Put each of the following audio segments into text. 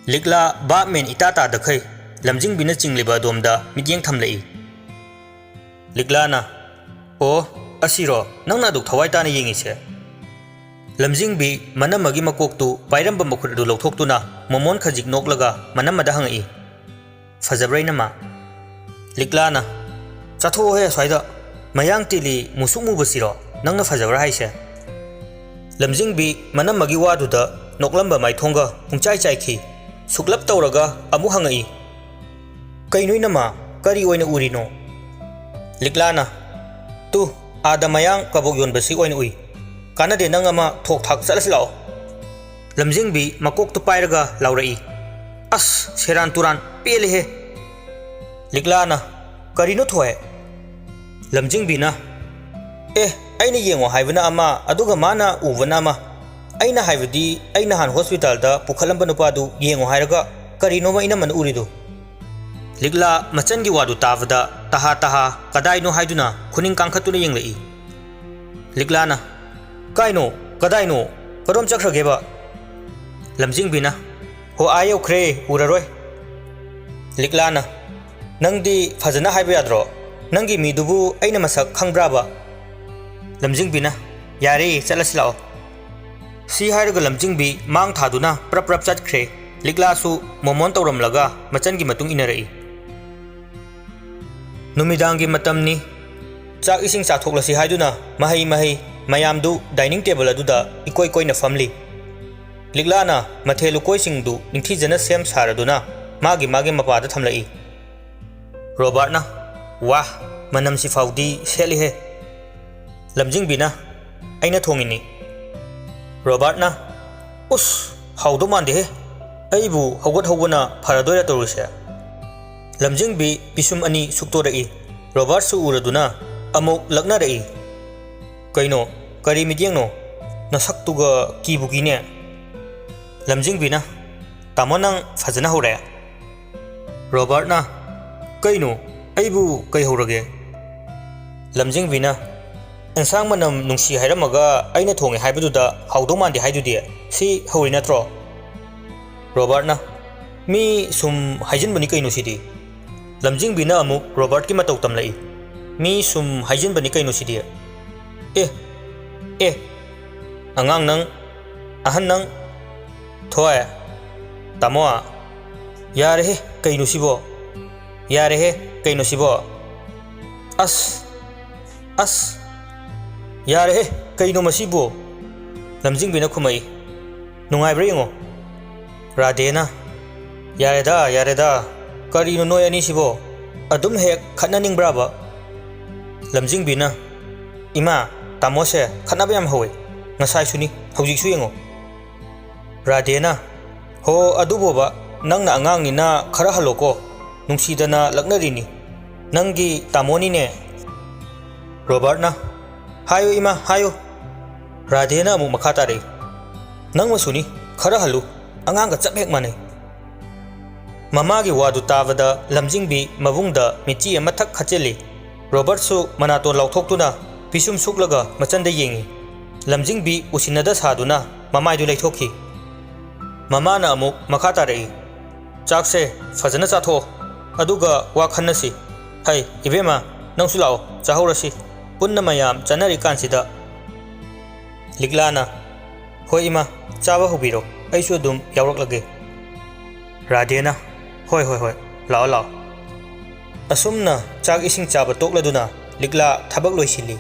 लिकला बापमेन इता तादखै लमजिंगबिना चिंगलिबा अदोमदा मित्येंग थमलई लिकलाना ओ असिरो नंगना दुख थवाई ताना येंगिसे लमजिंगबी मनमगी मकोकतु पाइरंब मखुरदु लौथोक्तुना मोमोन खजिक नोकलगा मनमदा हंगई फजब्रैनमा लिकलाना चाथो हे स्वाइदा मयांग तिली मुसुमुबसिरो नंगना फजब्रा हाइसे लमजिंगबी मनमगी वादुदा नोकलंबा माइथोंगा पुंचाई चाइखी सुक्लब तौरगा अमु हंगई कैनुइनमा करी ओइना उरिनो लिकलाना तु आदा मयांग कबोक योनबसी ओइना उइ कानादे नंग अमा थोक थाक चलस लाओ लमजिंगबी मकोक तो पाइरगा लाउरई अस सेरान तुरान पेले हे लिकलाना करीनो थोए लमजिंगबीना ए अइना येंगो हाइबना अमा अदुगा माना उबना अमा अइना हाइबदी अइना हान हॉस्पिटल दा पुखलंबा नुपादु येंगो हाइरगा करीनो मा इना मन उरिदु लिकला मचनगी वादु तावदा तहा तहा कदाइनो हाइदुना खुनिंग कांखतुना येंगलई लिकलाना काइनो कदाइनो करोम चख्रगेबा लमजिंगबीना हो आयो ख्रे उररोय लिकलाना नंगदी फजना हाइबा याद्रो नंगी मीदुबु अइना मसक खंगब्राबा लमजिंगबीना यारे चलस लाओ सी हाइरगा लमजिंगबी मांग थादुना प्रप प्रप चटख्रे लिकलासु मोमोन तौरमलगा मचनगी मतुंग इनरई नुमिदांगी मतमनी चाक इसिंग चाथोक्लसी हाइदुना महई महई मयामदु डाइनिंग टेबल अदुदा इकोई कोइना फमली लिकलाना मथेलु कोइसिंगदु निंथीजना सेम सारदुना मागी मागी मपादा थमलई रोबर्टना वाह मनमसी फाउदी सेली हे लमजिंगबीना अइना थोंगिनी रोबर्टना उस हाउदो मानदे हे अइबु हौगत हौगना फरदोया तोरुसे लमजिंगबी पिसुम अनी सुक्तोरई रोबर्ट सु उरदुना अमुक लग्नरई कैनो करी मित्येंगनो नसक्तुगा कीबुकीने लमजिंगबीना तामो नंग फजना होरे रोबर्टना कैनो अइबु कै हौरगे लमजिंगबीना एंसांग मनम नुंसी हाइरमगा अइना थोंगे हाइबदुदा हाउदो मानदे हाइदुदि सी हौरि नत्रो रोबर्टना मी सुम हाइजिनबनी कैनो सिदि लमजिंगबीना अमुक रोबर्ट की मतौ तमलई मी सुम हाइजिनबनी कैनो सिदि ए अंगांग नंग अहन नंग थोए तामो यारे हे कैनो सिबो यारे हे कैनो सिबो अस यारे हे कैनो मसिबो लमजिंगबीना खुमई नुंगाइब्रा यंगो राधेना यारेदा करीनो नोय अनी सिबो अदुम हेक खतनानिंगब्राबा लमजिंगबीना इमा तामोसे खतनाबा याम हौवे ngसाइसुनी हौजिकसु यंगो राधेना हो अदुबोबा नंगना अंगांगनिना खरा हलोको नुंसीदना लग्नरिनी नंगी तामोनीने रोबर्टना हायो इमा हायो राधेना अमुक मखा तारे नंग मसुनी खरा हलु अंगांगा चप हेक माने ममागी वादु तावदा लमजिंगबी मबुंगदा मिची अमा थक खचेली रोबर्टसु मनातो लौथोक्तुना पिसुम सुक्लगा मचंदा येंगी लमजिंगबी उसिनदा सादुना ममाइदु लैथोखी ममाना अमुक मखा तारे चाकसे फजना चाथो अदुगा वा खन्नसी है इबेमा नंसु लाओ चाहौरसी पुन्ना मयाम चनरी कांसिदा लिकलाना होय इमा चाबा हुबिरो अइसु अदुम यावरक्लगे राधेना होय होय होय लाओ लाओ असुमना चाक इसिंग चाबा तोक्लदुना लिकला थबक लोइसिली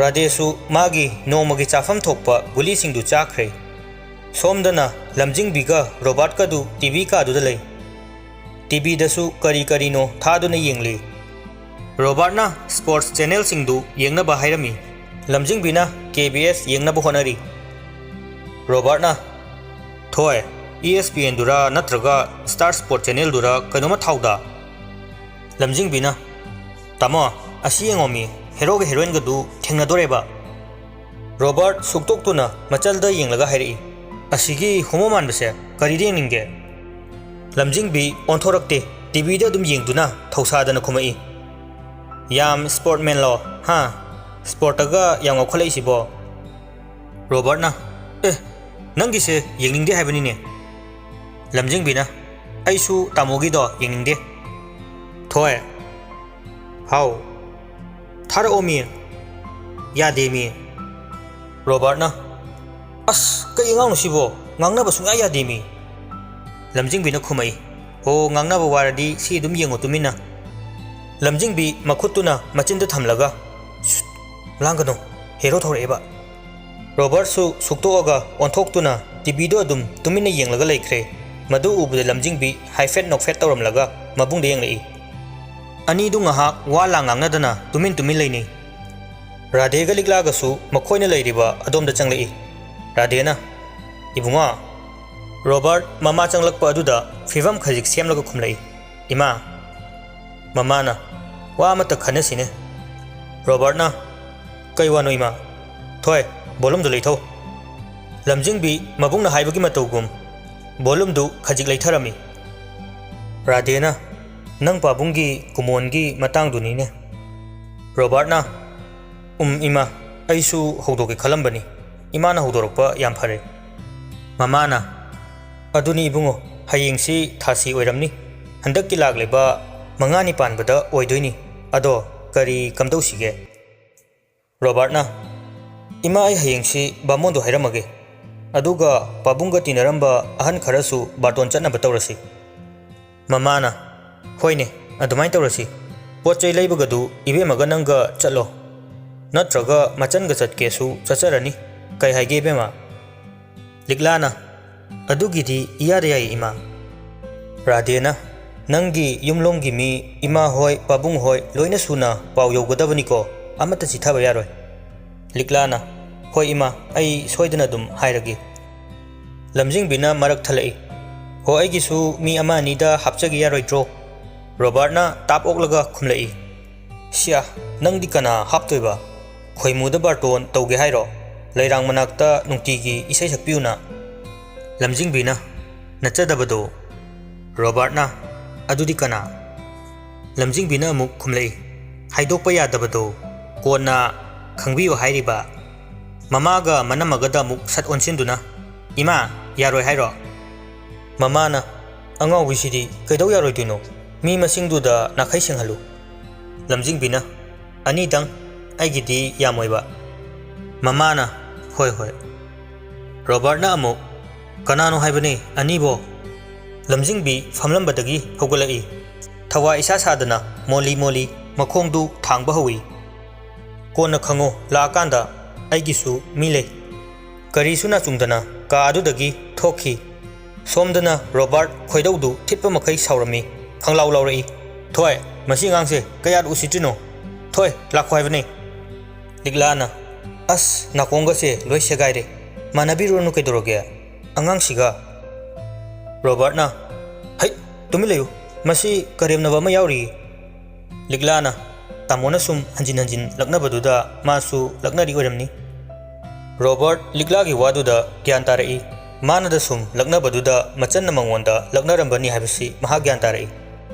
राधेसु मागी नोमगी चाफम थोकपा गुली सिंगदु चाख्रे सोमदना लमजिंगबीगा रोबर्ट कादु टीवी कादुदा लई टीवी दसु करी करीनो थादुना येंगली रोबर्टना sports channel सिंगदु येंगनबा हाइरमी लमजिंगबीना KBS येंगनबा honorary रोबर्टना थोय ESPN दुरा नत्रगा स्टार स्पोर्ट चैनल दुरा कनोमा थाउदा लमजिंगबीना तामो असी येंगोमी हेरोगे हेरोइन गदु थेंगनदोरेबा रोबर्ट सुक्तोक्तुना मचलदा येंगलगा हाइरई असिगी होमो मानबसे करीदे येंगनिंगे लमजिंगबी ओंथोरक्ते टीवीदा दुम येंगदुना थौसादना खुमई याम स्पोर्टमैन लो हाँ स्पोर्टगा याम खलैसिबो रोबर्टना ए नंगिसे येंगनिंगदे हाइबनिने लमजिंगबीना ꯑꯩꯁꯨ ꯇꯥꯃꯣꯒꯤꯗꯣ ꯌꯦꯡꯅꯤꯡꯗꯦ ꯊꯣꯏ ꯍꯥꯎ ꯊꯥꯔꯛꯑꯣ ꯃꯤ ꯌꯥꯗꯦ ꯃꯤ ꯔꯣꯕꯥꯔꯠꯅ ꯑꯁ ꯀꯩ ꯑꯉꯥꯡꯅꯣ ꯁꯤꯕꯣ ꯉꯥꯡꯅꯕ ꯁꯨꯡꯌꯥ ꯌꯥꯗꯦ ꯃꯤ ꯂꯝꯖꯤꯡꯕꯤꯅ ꯈꯨꯝꯃꯛꯏ ꯍꯣ ꯉꯥꯡꯅꯕ ꯋꯥꯔꯗꯤ ꯁꯤ ꯑꯗꯨꯝ ꯌꯦꯡꯉꯣ ꯇꯨꯃꯤꯟꯅ ꯂꯝꯖꯤꯡꯕꯤ ꯃꯈꯨꯠꯇꯨꯅ ꯃꯆꯤꯟꯗ ꯊꯝꯂꯒ ꯂꯥꯡꯒꯅꯨ ꯍꯦꯔꯣ ꯊꯧꯔꯛꯑꯦꯕ ꯔꯣꯕꯥꯔꯠꯁꯨ ꯁꯨꯛꯇꯣꯛꯑꯒ ꯑꯣꯟꯊꯣꯛꯇꯨꯅ ꯇꯤꯚꯤꯗꯣ ꯑꯗꯨꯝ ꯇꯨꯃꯤꯟꯅ ꯌꯦꯡꯂꯒ ꯂꯩꯈ꯭ꯔꯦ ꯃꯗꯨ ꯎꯕꯗ ꯂꯝꯖꯤꯡꯕꯤ ꯍꯥꯏꯐꯦꯠ ꯅꯣꯛꯐꯦꯠ ꯇꯧꯔꯝꯂꯒ ꯃꯕꯨꯡꯗ ꯌꯦꯡꯂꯛꯏ ꯑꯅꯤꯗꯨ ꯉꯥꯏꯍꯥꯛ ꯋꯥ ꯂꯥꯡ ꯉꯥꯡꯅꯗꯅ ꯇꯨꯃꯤꯟ ꯂꯩꯅꯩ ꯔꯥꯙꯦꯒ ꯂꯤꯛꯂꯥꯒꯁꯨ ꯃꯈꯣꯏꯅ ꯂꯩꯔꯤꯕ ꯑꯗꯣꯝꯗ ꯆꯪꯂꯛꯏ ꯔꯥꯙꯦꯅ ꯏꯕꯨꯡꯉꯣ ꯔꯣꯕꯥꯔꯠ ꯃꯃꯥ ꯆꯪꯂꯛꯄ ꯑꯗꯨꯗ ꯐꯤꯚꯝ ꯈꯖꯤꯛ ꯁꯦꯝꯂꯒ ꯈꯨꯝꯂꯛꯏ ꯏꯃꯥ ꯃꯃꯥꯅ ꯋꯥ ꯑꯃꯠꯇ ꯈꯟꯅꯁꯤꯅꯦ ꯔꯣꯕꯥꯔꯠꯅ ꯀꯩ ꯋꯥꯅꯣ ꯏꯃꯥ ꯊꯣꯏ ꯚꯣꯂꯨꯝꯗꯨ ꯂꯩꯊꯧ ꯂꯝꯖꯤꯡꯕꯤ ꯃꯕꯨꯡꯅ ꯍꯥꯏꯕꯒꯤ ꯃꯇꯧꯒꯨꯝ ꯚꯣꯂꯨꯝꯗꯨ ꯈꯖꯤꯛ ꯂꯩꯊꯔꯝꯃꯤ ꯔꯥꯙꯦꯅ ꯅꯪ ꯄꯥꯕꯨꯡꯒꯤ ꯀꯨꯃꯣꯟꯒꯤ ꯃꯇꯥꯡꯗꯨꯅꯤꯅꯦ ꯔꯣꯕꯥꯔꯠꯅ ꯏꯃꯥ ꯑꯩꯁꯨ ꯍꯧꯗꯣꯛꯀꯦ ꯈꯜꯂꯝꯕꯅꯤ ꯏꯃꯥꯅ ꯍꯧꯗꯣꯔꯛꯄ ꯌꯥꯝ ꯐꯔꯦ ꯃꯃꯥꯅ ꯑꯗꯨꯅꯤ ꯏꯕꯨꯡꯉꯣ ꯍꯌꯦꯡꯁꯤ ꯊꯥꯁꯤ ꯑꯣꯏꯔꯝꯅꯤ ꯍꯟꯗꯛꯀꯤ ꯂꯥꯛꯂꯤꯕ 5ꯅꯤ ꯄꯥꯟꯕꯗ ꯑꯣꯏꯗꯣꯏꯅꯤ ꯑꯗꯣ ꯀꯔꯤ ꯀꯝꯗꯧꯁꯤꯒꯦ ꯔꯣꯕꯥꯔꯠꯅ ꯏꯃꯥ ꯑꯩ ꯍꯌꯦꯡꯁꯤ ꯕꯥꯃꯣꯟꯗꯣ ꯍꯥꯏꯔꯝꯃꯒꯦ ꯑꯗꯨꯒ ꯄꯥꯕꯨꯡꯒ ꯇꯤꯟꯅꯔꯝꯕ ꯑꯍꯟ ꯈꯔꯁꯨ ꯕꯥꯔꯇꯣꯟ ꯆꯠꯅꯕ ꯇꯧꯔꯁꯤ ꯃꯃꯥꯅ ꯍꯣꯏꯅꯦ ꯑꯗꯨꯃꯥꯏꯅ ꯇꯧꯔꯁꯤ ꯄꯣꯠ ꯆꯩ ꯂꯩꯕꯒꯗꯨ ꯏꯕꯦꯝꯃꯒ ꯅꯪꯒ ꯆꯠꯂꯣ ꯅꯠꯇ꯭ꯔꯒ ꯃꯆꯟꯒ ꯆꯠꯀꯦꯁꯨ ꯆꯠꯆꯔꯅꯤ ꯀꯩ ꯍꯥꯏꯒꯦ ꯏꯕꯦꯝꯃ ꯂꯤꯛꯂꯥꯅ ꯑꯗꯨꯒꯤꯗꯤ ꯏꯌꯥꯗ ꯌꯥꯏ ꯏꯃꯥ ꯔꯥꯙꯦꯅ ꯅꯪꯒꯤ ꯌꯨꯝꯂꯣꯝꯒꯤ ꯃꯤ ꯏꯃꯥ ꯍꯣꯏ ꯄꯥꯕꯨꯡ ꯍꯣꯏ ꯂꯣꯏꯅ ꯁꯨꯅ ꯄꯥꯎ ꯌꯧꯒꯗꯕꯅꯤꯀꯣ ꯑꯃꯠꯇ ꯆꯤꯊꯕ ꯌꯥꯔꯣꯏ ꯂꯤꯛꯂꯥꯅ ꯍꯣꯏ ꯏꯃꯥ ꯑꯩ ꯁꯣꯏꯗꯅ ꯑꯗꯨꯝ ꯍꯥꯏꯔꯒꯦ ꯂꯝꯖꯤꯡꯕꯤꯅ ꯃꯔꯛ ꯊꯠꯂꯛꯏ ꯍꯣ ꯑꯩꯒꯤꯁꯨ ꯃꯤ ꯑꯃ ꯑꯅꯤꯗ ꯍꯥꯞꯆꯒꯦ ꯌꯥꯔꯣꯏꯗ꯭ꯔꯣ ꯔꯣꯕꯥꯔꯠꯅ ꯇꯥꯞ ꯑꯣꯛꯂꯒ ꯈꯨꯝꯂꯛꯏ ꯁꯤꯌꯥ ꯅꯪꯗꯤ ꯀꯅꯥ ꯍꯥꯞꯇꯣꯏꯕ ꯈꯣꯏꯃꯨꯗ ꯕꯥꯔꯇꯣꯟ ꯇꯧꯒꯦ ꯍꯥꯏꯔꯣ ꯂꯩꯔꯥꯡ ꯃꯅꯥꯛꯇ ꯅꯨꯡꯇꯤꯒꯤ ꯏꯁꯩ ꯁꯛꯄꯤꯌꯨꯅ ꯂꯝꯖꯤꯡꯕꯤꯅ ꯅꯠꯆꯗꯕꯗꯣ ꯔꯣꯕꯥꯔꯠꯅ ꯑꯗꯨꯗꯤ ꯀꯅꯥ ꯂꯝꯖꯤꯡꯕꯤꯅ ꯑꯃꯨꯛ ꯈꯨꯝꯂꯛꯏ ꯍꯥꯏꯗꯣꯛꯄ ꯌꯥꯗꯕꯗꯣ ꯀꯣꯟꯅ ꯈꯪꯕꯤꯌꯨ ꯍꯥꯏꯔꯤꯕ ꯃꯃꯥꯒ ꯃꯅꯝꯃꯒꯗ ꯑꯃꯨꯛ ꯁꯠ ꯑꯣꯟꯁꯤꯟꯗꯨꯅ ꯏꯃꯥ ꯌꯥꯔꯣꯏ ꯍꯥꯏꯔꯣ ꯃꯃꯥꯅ ꯑꯉꯥꯎꯕꯤꯁꯤꯗꯤ ꯀꯩꯗꯧ ꯌꯥꯔꯣꯏꯗꯣꯏꯅꯣ ꯃꯤ ꯃꯁꯤꯡꯗꯨꯗ ꯅꯥꯈꯩ ꯁꯦꯡꯍꯜꯂꯨ ꯂꯝꯖꯤꯡꯕꯤꯅ 2ꯗꯪ ꯑꯩꯒꯤꯗꯤ ꯌꯥꯝꯃꯣꯏꯕ ꯃꯃꯥꯅ ꯍꯣꯏ ꯔꯣꯕꯥꯔꯠꯅ ꯑꯃꯨꯛ ꯀꯅꯥꯅꯣ ꯍꯥꯏꯕꯅꯤ 2ꯕꯣ ꯂꯝꯖꯤꯡꯕꯤ ꯐꯝꯂꯝꯕꯗꯒꯤ ꯍꯧꯒꯠꯂꯛꯏ ꯊꯋꯥꯏ ꯏꯁꯥ ꯁꯥꯗꯅ ꯃꯣꯂꯤ ꯃꯈꯣꯡꯗꯨ ꯊꯥꯡꯕ ꯍꯧꯏ ꯀꯣꯟꯅ ꯈꯪꯉꯣ ꯂꯥꯛꯑꯀꯥꯟꯗ ꯑꯩꯒꯤꯁꯨ ꯃꯤ ꯂꯩ ꯀꯔꯤꯁꯨ ꯅꯥꯆꯨꯡꯗꯅ ꯀꯥ ꯑꯗꯨꯗꯒꯤ ꯊꯣꯛꯈꯤ ꯁꯣꯝꯗꯅ ꯔꯣꯕꯥꯔꯠ ꯈꯣꯏꯗꯧꯗꯨ ꯊꯤꯠꯄ ꯃꯈꯩ ꯁꯥꯎꯔꯝꯃꯤ ꯈꯪꯂꯥꯎ ꯂꯥꯎꯔꯛꯏ ꯊꯣꯏ ꯃꯁꯤ ꯑꯉꯥꯡꯁꯦ ꯀꯌꯥꯗ ꯎꯁꯤꯠꯇ꯭ꯔꯤꯅꯣ ꯊꯣꯏ ꯂꯥꯛꯈꯣ ꯍꯥꯏꯕꯅꯤ ꯂꯤꯛꯂꯥꯅ ꯑꯁ ꯅꯥꯀꯣꯡꯒꯁꯦ ꯂꯣꯏ ꯁꯦꯒꯥꯏꯔꯦ ꯃꯥꯟꯅꯕꯤꯔꯨꯔꯅꯨ ꯀꯩꯗꯧꯔꯒꯦ ꯑꯉꯥꯡꯁꯤꯒ ꯔꯣꯕꯥꯔꯠꯅ ꯍꯩ ꯇꯨꯃꯤꯟ ꯂꯩꯌꯨ ꯃꯁꯤ ꯀꯔꯦꯝꯅꯕ ꯑꯃ ꯌꯥꯎꯔꯤ ꯂꯤꯛꯂꯥꯅ ꯇꯥꯃꯣꯅ ꯁꯨꯝ ꯍꯟꯖꯤꯟ ꯂꯛꯅꯕꯗꯨꯗ ꯃꯥꯁꯨ ꯂꯛꯅꯔꯤ ꯑꯣꯏꯔꯝꯅꯤ ꯔꯣꯕꯥꯔꯠ ꯂꯤꯛꯂꯥꯒꯤ ꯋꯥꯗꯨꯗ ꯒ꯭ꯌꯥꯟ ꯇꯥꯔꯛꯏ ꯃꯥꯅꯗ ꯁꯨꯝ ꯂꯛꯅꯕꯗꯨꯗ ꯃꯆꯟꯅ ꯃꯉꯣꯟꯗ ꯂꯛꯅꯔꯝꯕꯅꯤ ꯍꯥꯏꯕꯁꯤ ꯃꯍꯥꯛ ꯒ꯭ꯌꯥꯟ ꯇꯥꯔꯛꯏ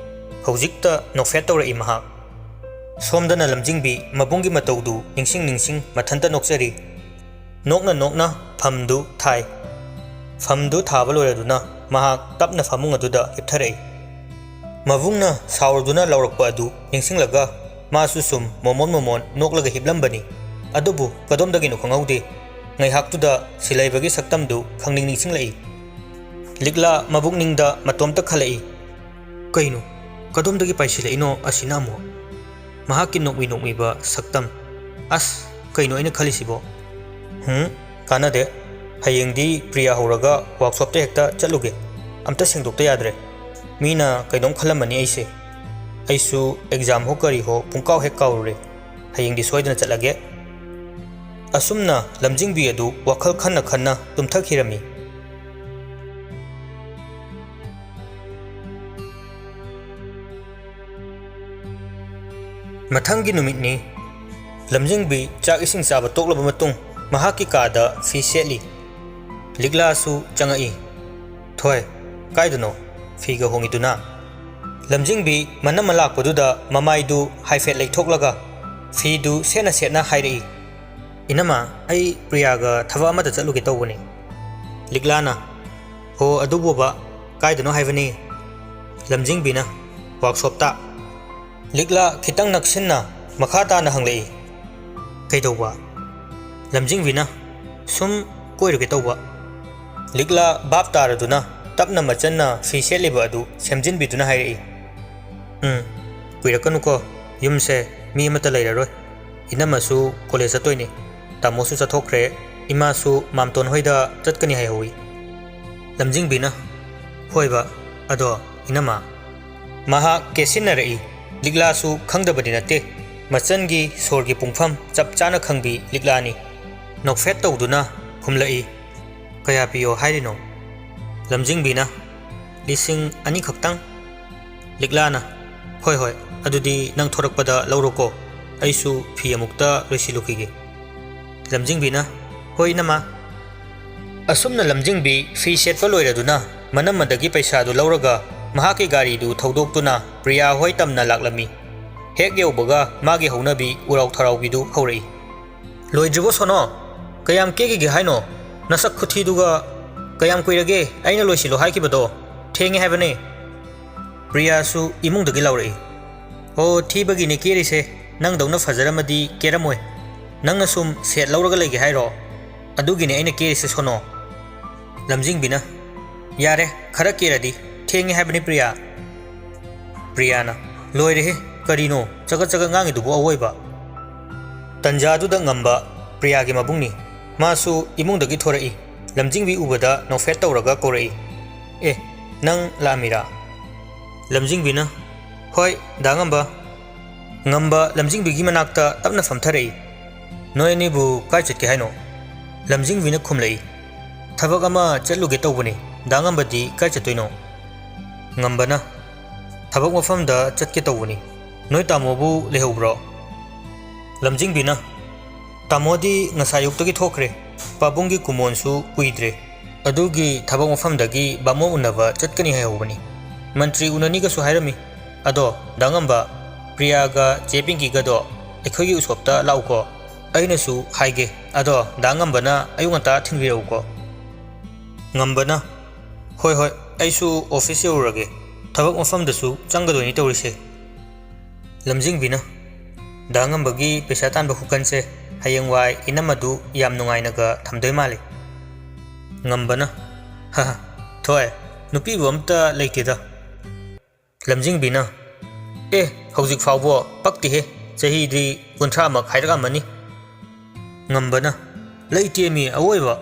ꯍꯧꯖꯤꯛꯇ ꯅꯣꯛꯐꯦꯠ ꯇꯧꯔꯛꯏ ꯃꯍꯥꯛ ꯁꯣꯝꯗꯅ ꯂꯝꯖꯤꯡꯕꯤ ꯃꯕꯨꯡꯒꯤ ꯃꯇꯧꯗꯨ ꯅꯤꯡꯁꯤꯡ ꯃꯊꯟꯇ ꯅꯣꯛꯆꯔꯤ ꯅꯣꯛꯅ ꯐꯝꯗꯨ ꯊꯥꯏ ꯐꯝꯗꯨ ꯊꯥꯕ ꯂꯣꯏꯔꯗꯨꯅ ꯃꯍꯥꯛ ꯇꯞꯅ ꯐꯃꯨꯡ ꯑꯗꯨꯗ ꯍꯤꯞꯊꯔꯛꯏ ꯃꯕꯨꯡꯅ ꯁꯥꯎꯔꯗꯨꯅ ꯂꯥꯎꯔꯛꯄ ꯑꯗꯨ ꯅꯤꯡꯁꯤꯡꯂꯒ ꯃꯥꯁꯨ ꯁꯨꯝ ꯃꯣꯃꯣꯟ ꯅꯣꯛꯂꯒ ꯍꯤꯞꯂꯝꯕꯅꯤ ꯑꯗꯨꯕꯨ ꯀꯗꯣꯝꯗꯒꯤꯅꯣ ꯈꯪꯍꯧꯗꯦ ꯉꯥꯏꯍꯥꯛꯇꯨꯗ ꯁꯤꯂꯩꯕꯒꯤ ꯁꯛꯇꯝꯗꯨ ꯅꯤꯡꯁꯤꯡꯂꯛꯏ ꯂꯤꯛꯂꯥ ꯃꯕꯨꯛꯅꯤꯡꯗ ꯃꯇꯣꯝꯇ ꯈꯜꯂꯛꯏ ꯀꯩꯅꯣ ꯀꯗꯣꯝꯗꯒꯤ ꯄꯥꯏꯁꯤꯜꯂꯛꯏꯅꯣ ꯑꯁꯤꯅ ꯑꯃꯨꯛ ꯃꯍꯥꯛꯀꯤ ꯅꯣꯛꯃꯤꯕ ꯁꯛꯇꯝ ꯑꯁ ꯀꯩꯅꯣ ꯑꯩꯅ ꯈꯜꯂꯤꯁꯤꯕꯣ ꯀꯥꯟꯅꯗꯦ ꯍꯌꯦꯡꯗꯤ ꯄ꯭ꯔꯤꯌꯥ ꯍꯧꯔꯒ ꯋꯥꯔꯛꯁꯣꯞꯇ ꯍꯦꯛꯇ ꯆꯠꯂꯨꯒꯦ ꯑꯝꯇ ꯁꯦꯡꯗꯣꯛꯇ ꯌꯥꯗ꯭ꯔꯦ ꯃꯤꯅ ꯀꯩꯅꯣꯝ ꯈꯜꯂꯝꯃꯅꯤ ꯑꯩꯁꯨ ꯑꯦꯛꯖꯥꯝ ꯍꯣ ꯀꯔꯤ ꯍꯣ ꯄꯨꯡꯀꯥꯎ ꯍꯦꯛ ꯀꯥꯎꯔꯨꯔꯦ ꯍꯌꯦꯡꯗꯤ ꯁꯣꯏꯗꯅ ꯆꯠꯂꯒꯦ ꯑꯁꯨꯝꯅ ꯂꯝꯖꯤꯡꯕꯤ ꯑꯗꯨ ꯋꯥꯈꯜ ꯈꯟꯅ ꯇꯨꯝꯊꯈꯤꯔꯝꯃꯤ ꯃꯊꯪꯒꯤ ꯅꯨꯃꯤꯠꯅꯤ ꯂꯝꯖꯤꯡꯕꯤ ꯆꯥꯛ ꯏꯁꯤꯡ ꯆꯥꯕ ꯇꯣꯛꯂꯕ ꯃꯇꯨꯡ ꯃꯍꯥꯛꯀꯤ ꯀꯥꯗ ꯐꯤ ꯁꯦꯠꯂꯤ ꯂꯤꯛꯂꯥꯁꯨ ꯆꯪꯉꯛꯏ ꯊꯣꯏ ꯀꯥꯏꯗꯅꯣ ꯐꯤꯒ ꯍꯣꯡꯉꯤꯗꯨꯅ ꯂꯝꯖꯤꯡꯕꯤ ꯃꯅꯝꯃ ꯂꯥꯛꯄꯗꯨꯗ ꯃꯃꯥꯏꯗꯨ ꯍꯥꯏꯐꯦꯠ ꯂꯩꯊꯣꯛꯂꯒ ꯐꯤꯗꯨ ꯁꯦꯠꯅ ꯍꯥꯏꯔꯛꯏ ꯏꯅꯝꯃ ꯑꯩ ꯄ꯭ꯔꯤꯌꯥꯒ ꯊꯕꯛ ꯑꯃꯗ ꯆꯠꯂꯨꯒꯦ ꯇꯧꯕꯅꯤ ꯂꯤꯛꯂꯥꯅ ꯍꯣ ꯑꯗꯨꯕꯣꯕ ꯀꯥꯏꯗꯅꯣ ꯍꯥꯏꯕꯅꯤ ꯂꯝꯖꯤꯡꯕꯤꯅ ꯋꯥꯛꯁꯣꯞꯇ ꯂꯤꯛꯂꯥ ꯈꯤꯇꯪ ꯅꯛꯁꯤꯟꯅ ꯃꯈꯥ ꯇꯥꯅ ꯍꯪꯂꯛꯏ꯫ ꯀꯩꯗꯧꯕ? ꯂꯝꯖꯤꯡꯕꯤꯅ ꯁꯨꯝ ꯀꯣꯏꯔꯨꯒꯦ ꯇꯧꯕ꯫ ꯂꯤꯛꯂꯥ ꯚꯥꯞ ꯇꯥꯔꯗꯨꯅ ꯇꯞꯅ ꯃꯆꯟꯅ ꯐꯤ ꯁꯦꯠꯂꯤꯕ ꯑꯗꯨ ꯁꯦꯝꯖꯤꯟꯕꯤꯗꯨꯅ ꯍꯥꯏꯔꯛꯏ꯫ ꯀꯨꯏꯔꯛꯀꯅꯨꯀꯣ, ꯌꯨꯝꯁꯦ ꯃꯤ ꯑꯃꯠꯇ ꯂꯩꯔꯔꯣꯏ꯫ ꯏꯅꯝꯃꯁꯨ ꯀꯣꯂꯦꯖ ꯆꯠꯇꯣꯏꯅꯤ, ꯇꯥꯃꯣꯁꯨ ꯆꯠꯊꯣꯛꯈ꯭ꯔꯦ, ꯏꯃꯥꯁꯨ ꯃꯥꯝꯇꯣꯟ ꯍꯣꯏꯗ ꯆꯠꯀꯅꯤ ꯍꯥꯏꯍꯧꯏ꯫ ꯂꯝꯖꯤꯡꯕꯤꯅ ꯍꯣꯏꯕ, ꯑꯗꯣ ꯏꯅꯝꯃ? ꯃꯍꯥꯛ ꯀꯦꯁꯤꯟꯅꯔꯛꯏ꯫ ꯂꯤꯛꯂꯥꯁꯨ ꯈꯪꯗꯕꯗꯤ ꯅꯠꯇꯦ, ꯃꯆꯟꯒꯤ ꯁꯣꯔꯒꯤ ꯄꯨꯡꯐꯝ ꯆꯞ ꯆꯥꯅ ꯈꯪꯕꯤ ꯂꯤꯛꯂꯥꯅꯤ꯫ ꯅꯣꯛꯐꯦꯠ ꯇꯧꯗꯨꯅ ꯈꯨꯝꯂꯛꯏ꯫ ꯀꯌꯥ ꯄꯤꯌꯣ ꯍꯥꯏꯔꯤꯅꯣ? ꯂꯝꯖꯤꯡꯕꯤꯅ 2,000 ꯈꯛꯇꯪ꯫ ꯂꯤꯛꯂꯥꯅ ꯍꯣꯏ ꯍꯣꯏ, ꯑꯗꯨꯗꯤ ꯅꯪ ꯊꯣꯔꯛꯄꯗ ꯂꯧꯔꯣꯀꯣ, ꯑꯩꯁꯨ ꯐꯤ ꯑꯃꯨꯛꯇ ꯂꯣꯏꯁꯤꯜꯂꯨꯈꯤꯒꯦ꯫ ꯂꯝꯖꯤꯡꯕꯤꯅ ꯍꯣꯏ ꯏꯅꯝꯃ꯫ ꯑꯁꯨꯝꯅ ꯂꯝꯖꯤꯡꯕꯤ ꯐꯤ ꯁꯦꯠꯄ ꯂꯣꯏꯔꯗꯨꯅ ꯃꯅꯝꯃꯗꯒꯤ ꯄꯩꯁꯥꯗꯨ ꯂꯧꯔꯒ ꯃꯍꯥꯛꯀꯤ ꯒꯥꯔꯤꯗꯨ ꯊꯧꯗꯣꯛꯇꯨꯅ ꯄ꯭ꯔꯤꯌꯥ ꯍꯣꯏ ꯇꯝꯅ ꯂꯥꯛꯂꯝꯃꯤ꯫ ꯍꯦꯛ ꯌꯧꯕꯒ ꯃꯥꯒꯤ ꯍꯧꯅꯕꯤ ꯎꯔꯥꯎ ꯊꯔꯥꯎꯕꯤꯗꯨ ꯍꯧꯔꯛꯏ꯫ ꯂꯣꯏꯗ꯭ꯔꯤꯕꯣ ꯁꯣꯅꯣ? ꯀꯌꯥꯝ ꯀꯦꯈꯤꯒꯦ ꯍꯥꯏꯅꯣ? ꯅꯁꯛ ꯈꯨꯊꯤꯗꯨꯒ! ꯀꯌꯥꯝ ꯀꯨꯏꯔꯒꯦ ꯑꯩꯅ ꯂꯣꯏꯁꯤꯜꯂꯣ ꯍꯥꯏꯈꯤꯕꯗꯣ? ꯊꯦꯡꯉꯦ ꯍꯥꯏꯕꯅꯦ꯫ ꯄ꯭ꯔꯤꯌꯥꯁꯨ ꯏꯃꯨꯡꯗꯒꯤ ꯂꯥꯎꯔꯛꯏ꯫ ꯑꯣ, ꯊꯤꯕꯒꯤꯅꯦ ꯀꯦꯔꯤꯁꯦ, ꯅꯪꯗꯧꯅ ꯐꯖꯔꯝꯃꯗꯤ ꯀꯦꯔꯝꯃꯣꯏ꯫ ꯅꯪꯅ ꯁꯨꯝ ꯁꯦꯠ ꯂꯧꯔꯒ ꯂꯩꯒꯦ ꯍꯥꯏꯔꯣ? ꯑꯗꯨꯒꯤꯅꯦ ꯑꯩꯅ ꯀꯦꯔꯤꯁꯦ ꯁꯣꯅꯣ꯫ ꯂꯝꯖꯤꯡꯕꯤꯅ ꯌꯥꯔꯦ, ꯈꯔ ꯀꯦꯔꯗꯤ, ꯊꯦꯡꯉꯦ ꯍꯥꯏꯕꯅꯤ ꯄ꯭ꯔꯤꯌꯥ꯫ ꯄ꯭ꯔꯤꯌꯥꯅ ꯂꯣꯏꯔꯦꯍꯦ, ꯀꯔꯤꯅꯣ ꯆꯒꯠ ꯆꯒꯠ ꯉꯥꯡꯉꯤꯗꯨꯕꯨ ꯑꯋꯣꯏꯕ? ꯇꯟꯖꯥꯗꯨꯗ ꯉꯝꯕ ꯄ꯭ꯔꯤꯌꯥꯒꯤ ꯃꯕꯨꯡꯅꯤ, ꯃꯥꯁꯨ ꯏꯃꯨꯡꯗꯒꯤ ꯊꯣꯔꯛꯏ꯫ ꯂꯝꯖꯤꯡꯕꯤ ꯎꯕꯗ ꯅꯣꯛꯐꯦꯠ ꯇꯧꯔꯒ ꯀꯧꯔꯛꯏ꯫ ꯑꯦ, ꯅꯪ ꯂꯥꯛꯑꯝꯃꯤꯔꯥ? ꯂꯝꯖꯤꯡꯕꯤꯅ ꯍꯣꯏ ꯗꯥ ꯉꯝꯕ꯫ ꯉꯝꯕ ꯂꯝꯖꯤꯡꯕꯤꯒꯤ ꯃꯅꯥꯛꯇ ꯇꯞꯅ ꯐꯝꯊꯔꯛꯏ꯫ ꯅꯣꯏ ꯑꯅꯤꯕꯨ ꯀꯥꯏ ꯆꯠꯀꯦ ꯍꯥꯏꯅꯣ? ꯂꯝꯖꯤꯡꯕꯤꯅ ꯈꯨꯝꯂꯛꯏ꯫ ꯊꯕꯛ ꯑꯃ ꯆꯠꯂꯨꯒꯦ ꯇꯧꯕꯅꯤ, ꯗꯥ ꯉꯝꯕꯗꯤ ꯀꯥꯏ ꯆꯠꯇꯣꯏꯅꯣ? ꯉꯝꯕꯅ ꯊꯕꯛ ꯃꯐꯝꯗ ꯆꯠꯀꯦ ꯇꯧꯕꯅꯤ, ꯅꯣꯏ ꯇꯥꯃꯣꯕꯨ ꯂꯩꯍꯧꯕ꯭ꯔꯣ? ꯂꯝꯖꯤꯡꯕꯤꯅ ꯇꯥꯃꯣꯗꯤ ꯉꯁꯥꯏ ꯑꯌꯨꯛꯇꯒꯤ ꯊꯣꯛꯈ꯭ꯔꯦ, ꯄꯥꯕꯨꯡꯒꯤ ꯀꯨꯃꯣꯟꯁꯨ ꯀꯨꯏꯗ꯭ꯔꯦ, ꯑꯗꯨꯒꯤ ꯊꯕꯛ ꯃꯐꯝꯗꯒꯤ ꯕꯥꯃꯣꯟ ꯎꯅꯕ ꯆꯠꯀꯅꯤ ꯍꯥꯏꯍꯧꯕꯅꯤ, ꯃꯟꯇ꯭ꯔꯤ ꯎꯅꯅꯤꯒꯁꯨ ꯍꯥꯏꯔꯝꯃꯤ꯫ ꯑꯗꯣ ꯗꯥ ꯉꯝꯕ, ꯄ꯭ꯔꯤꯌꯥꯒ ꯆꯦ ꯄꯤꯡꯀꯤꯒꯗꯣ ꯑꯩꯈꯣꯏꯒꯤ ꯎꯁꯣꯞꯇ ꯂꯥꯛꯎꯀꯣ, ꯑꯩꯅꯁꯨ ꯍꯥꯏꯒꯦ, ꯑꯗꯣ ꯗꯥ ꯉꯝꯕꯅ ꯑꯌꯨꯛ ꯉꯟꯇꯥ ꯊꯤꯟꯕꯤꯔꯛꯎꯀꯣ꯫ ꯉꯝꯕꯅ ꯍꯣꯏ ꯍꯣꯏ, ꯑꯩꯁꯨ ꯑꯣꯐꯤꯁ ꯌꯧꯔꯨꯔꯒꯦ, ꯊꯕꯛ ꯃꯐꯝꯗꯁꯨ ꯆꯪꯒꯗꯣꯏꯅꯤ ꯇꯧꯔꯤꯁꯦ꯫ ꯂꯝꯖꯤꯡꯕꯤꯅ ꯗꯥ ꯉꯝꯕꯒꯤ ꯄꯩꯁꯥ ꯇꯥꯟꯕ ꯈꯨꯀꯟꯁꯦ ꯍꯌꯦꯡꯋꯥꯏ ꯏꯅꯝꯃꯗꯨ ꯌꯥꯝ ꯅꯨꯡꯉꯥꯏꯅꯒ ꯊꯝꯗꯣꯏ ꯃꯥꯜꯂꯤ꯫ ꯉꯝꯕꯅ ꯍꯍ, ꯊꯣꯏ, ꯅꯨꯄꯤꯕꯨ ꯑꯝꯇ ꯂꯩꯇꯦꯗ꯫ ꯂꯝꯖꯤꯡꯕꯤꯅ ꯑꯦ, ꯍꯧꯖꯤꯛ ꯐꯥꯎꯕꯣ ꯄꯛꯇꯦꯍꯦ, ꯆꯍꯤꯗꯤ 30 ꯍꯥꯏꯔꯛꯑꯝꯃꯅꯤ꯫ ꯉꯝꯕꯅ ꯂꯩꯇꯦꯃꯤ ꯑꯋꯣꯏꯕ꯫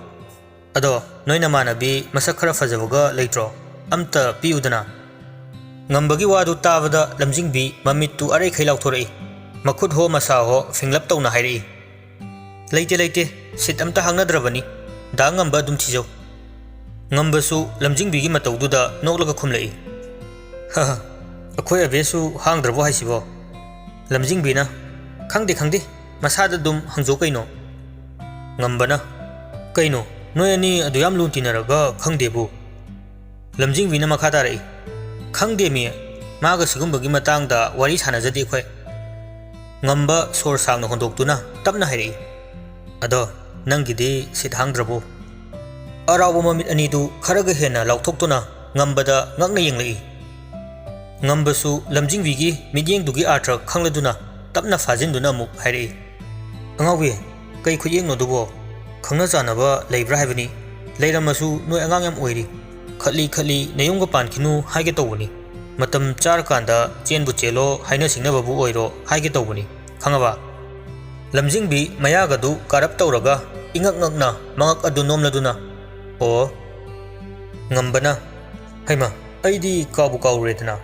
ꯑꯗꯣ ꯅꯣꯏ ꯅꯃꯥꯟꯅꯕꯤ ꯃꯁꯛ ꯈꯔ ꯐꯖꯕꯒ ꯂꯩꯇ꯭ꯔꯣ? ꯑꯝꯇ ꯄꯤꯌꯨꯗꯅ꯫ ꯉꯝꯕꯒꯤ ꯋꯥꯗꯨ ꯇꯥꯕꯗ ꯂꯝꯖꯤꯡꯕꯤ ꯃꯃꯤꯠꯇꯨ ꯑꯔꯩꯈꯩ ꯂꯥꯎꯊꯣꯔꯛꯏ, ꯃꯈꯨꯠ ꯍꯣ ꯃꯁꯥ ꯍꯣ ꯐꯤꯡꯂꯞ ꯇꯧꯅ ꯍꯥꯏꯔꯛꯏ꯫ ꯂꯩꯇꯦ ꯂꯩꯇꯦ, ꯁꯤꯠ ꯑꯝꯇ ꯍꯥꯡꯅꯗ꯭ꯔꯕꯅꯤ, ꯗꯥ ꯉꯝꯕ ꯑꯗꯨꯝ ꯊꯤꯖꯧ꯫ ꯉꯝꯕꯁꯨ ꯂꯝꯖꯤꯡꯕꯤꯒꯤ ꯃꯇꯧꯗꯨꯗ ꯅꯣꯛꯂꯒ ꯈꯨꯝꯂꯛꯏ꯫ ꯍꯍ, ꯑꯩꯈꯣꯏ ꯑꯕꯦꯁꯨ ꯍꯥꯡꯗ꯭ꯔꯕꯣ ꯍꯥꯏꯁꯤꯕꯣ? ꯂꯝꯖꯤꯡꯕꯤꯅ ꯈꯪꯗꯦ ꯈꯪꯗꯦ, ꯃꯁꯥꯗ ꯑꯗꯨꯝ ꯍꯪꯖꯧ ꯀꯩꯅꯣ꯫ ꯉꯝꯕꯅ ꯀꯩꯅꯣ, ꯅꯣꯏ ꯑꯅꯤ ꯑꯗꯨꯌꯥꯝ ꯂꯨ ꯇꯤꯟꯅꯔꯒ ꯈꯪꯗꯦꯕꯨ? ꯂꯝꯖꯤꯡꯕꯤꯅ ꯃꯈꯥ ꯇꯥꯔꯛꯏ꯫ ꯈꯪꯗꯦꯃꯤ, ꯃꯥꯒ ꯁꯤꯒꯨꯝꯕꯒꯤ ꯃꯇꯥꯡꯗ ꯋꯥꯔꯤ ꯁꯥꯟꯅꯖꯗꯦ ꯑꯩꯈꯣꯏ꯫ ꯉꯝꯕ ꯁꯣꯔ ꯁꯥꯡꯅ ꯍꯣꯟꯗꯣꯛꯇꯨꯅ ꯇꯞꯅ ꯍꯥꯏꯔꯛꯏ꯫ ꯑꯗꯣ ꯅꯪꯒꯤꯗꯤ ꯁꯤꯠ ꯍꯥꯡꯗ꯭ꯔꯕꯣ? ꯑꯔꯥꯎꯕ ꯃꯃꯤꯠ ꯑꯅꯤꯗꯨ ꯈꯔꯒ ꯍꯦꯟꯅ ꯂꯥꯎꯊꯣꯛꯇꯨꯅ ꯉꯝꯕꯗ ꯉꯛꯅ ꯌꯦꯡꯂꯛꯏ꯫ ꯉꯝꯕꯁꯨ ꯂꯝꯖꯤꯡꯕꯤꯒꯤ ꯃꯤꯠꯌꯦꯡꯗꯨꯒꯤ ꯑꯥꯔꯊ ꯈꯪꯂꯗꯨꯅ ꯇꯞꯅ ꯐꯥꯖꯤꯟꯗꯨꯅ ꯑꯃꯨꯛ ꯍꯥꯏꯔꯛꯏ꯫ ꯑꯉꯥꯎꯕꯤ, ꯀꯩ ꯈꯨꯠꯌꯦꯡꯅꯣꯗꯨꯕꯣ? ꯈꯪꯅ ꯆꯥꯟꯅꯕ ꯂꯩꯕ꯭ꯔꯥ ꯍꯥꯏꯕꯅꯤ, ꯂꯩꯔꯝꯃꯁꯨ ꯅꯣꯏ ꯑꯉꯥꯡ ꯌꯥꯝ ꯑꯣꯏꯔꯤ, ꯈꯠꯂꯤ ꯈꯠꯂꯤ ꯅꯌꯨꯝꯒ ꯄꯥꯟꯈꯤꯅꯨ ꯍꯥꯏꯒꯦ ꯇꯧꯕꯅꯤ, ꯃꯇꯝ ꯆꯥꯔꯀꯥꯟꯗ ꯆꯦꯟꯕꯨ ꯆꯦꯜꯂꯣ ꯍꯥꯏꯅ ꯁꯤꯡꯅꯕꯕꯨ ꯑꯣꯏꯔꯣ ꯍꯥꯏꯒꯦ ꯇꯧꯕꯅꯤ, ꯈꯪꯉꯕ? ꯂꯝꯖꯤꯡꯕꯤ ꯃꯌꯥꯒꯗꯨ ꯀꯥꯔꯞ ꯇꯧꯔꯒ ꯏꯉꯛ ꯉꯛꯅ ꯃꯉꯛ ꯑꯗꯨ ꯅꯣꯝꯂꯗꯨꯅ ꯑꯣ꯫ ꯉꯝꯕꯅ ꯍꯩꯃ, ꯑꯩꯗꯤ ꯀꯥꯎꯕꯨ ꯀꯥꯎꯔꯨꯔꯦꯗꯅ꯫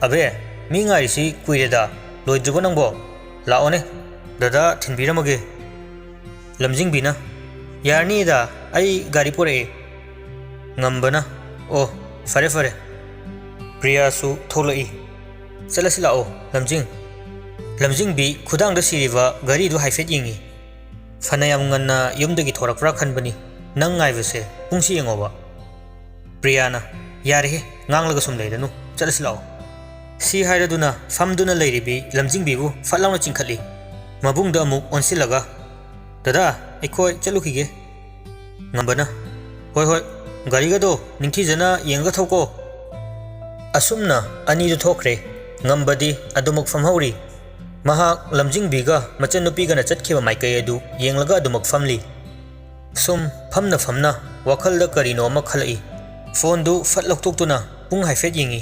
ꯑꯕꯦ, ꯃꯤ ꯉꯥꯏꯔꯤꯁꯤ ꯀꯨꯏꯔꯦꯗ, ꯂꯣꯏꯗ꯭ꯔꯤꯕꯣ ꯅꯪꯕꯣ? ꯂꯥꯛꯑꯣꯅꯦ, ꯗꯗꯥ ꯊꯤꯟꯕꯤꯔꯝꯃꯒꯦ꯫ ꯂꯝꯖꯤꯡꯕꯤꯅ ꯌꯥꯔꯅꯤꯗ, ꯑꯩ ꯒꯥꯔꯤ ꯄꯨꯔꯛꯑꯦ꯫ ꯉꯝꯕꯅ ꯑꯣ, ꯐꯔꯦ ꯐꯔꯦ꯫ ꯄ꯭ꯔꯤꯌꯥꯁꯨ ꯊꯣꯛꯂꯛꯏ꯫ ꯆꯠꯂꯁꯤ ꯂꯥꯛꯑꯣ ꯂꯝꯖꯤꯡ꯫ ꯂꯝꯖꯤꯡꯕꯤ ꯈꯨꯗꯥꯡꯗ ꯁꯤꯔꯤꯕ ꯘꯔꯤꯗꯨ ꯍꯥꯏꯐꯦꯠ ꯌꯦꯡꯉꯤ꯫ ꯐꯅꯌꯥꯝ ꯉꯟꯅ ꯌꯨꯝꯗꯒꯤ ꯊꯣꯔꯛꯄ꯭ꯔꯥ ꯈꯟꯕꯅꯤ, ꯅꯪ ꯉꯥꯏꯕꯁꯦ ꯄꯨꯡꯁꯤ ꯌꯦꯡꯉꯣꯕ꯫ ꯄ꯭ꯔꯤꯌꯥꯅ ꯌꯥꯔꯦꯍꯦ, ꯉꯥꯡꯂꯒ ꯁꯨꯝ ꯂꯩꯔꯅꯨ, ꯆꯠꯂꯁꯤ ꯂꯥꯛꯑꯣ꯫ ꯁꯤ ꯍꯥꯏꯔꯗꯨꯅ ꯐꯝꯗꯨꯅ ꯂꯩꯔꯤꯕꯤ ꯂꯝꯖꯤꯡꯕꯤꯕꯨ ꯐꯠ ꯂꯥꯎꯅ ꯆꯤꯡꯈꯠꯂꯤ꯫ ꯃꯕꯨꯡꯗ ꯑꯃꯨꯛ ꯑꯣꯟꯁꯤꯜꯂꯒ ꯗꯗꯥ, ꯑꯩꯈꯣꯏ ꯆꯠꯂꯨꯈꯤꯒꯦ꯫ ꯉꯝꯕꯅ ꯍꯣꯏ ꯍꯣꯏ, ꯒꯥꯔꯤꯒꯗꯣ ꯅꯤꯡꯊꯤꯖꯅ ꯌꯦꯡꯉꯒ ꯊꯧꯀꯣ꯫ असुमना अनीदु थोखरे ngambadi adumuk famhauri mahak lamjingbiga machanupigana chatkiba maikai adu yenglaga adumak famli sum famna wakhalda karino ama khalai phone du fatloktoktuna pung haifet yingi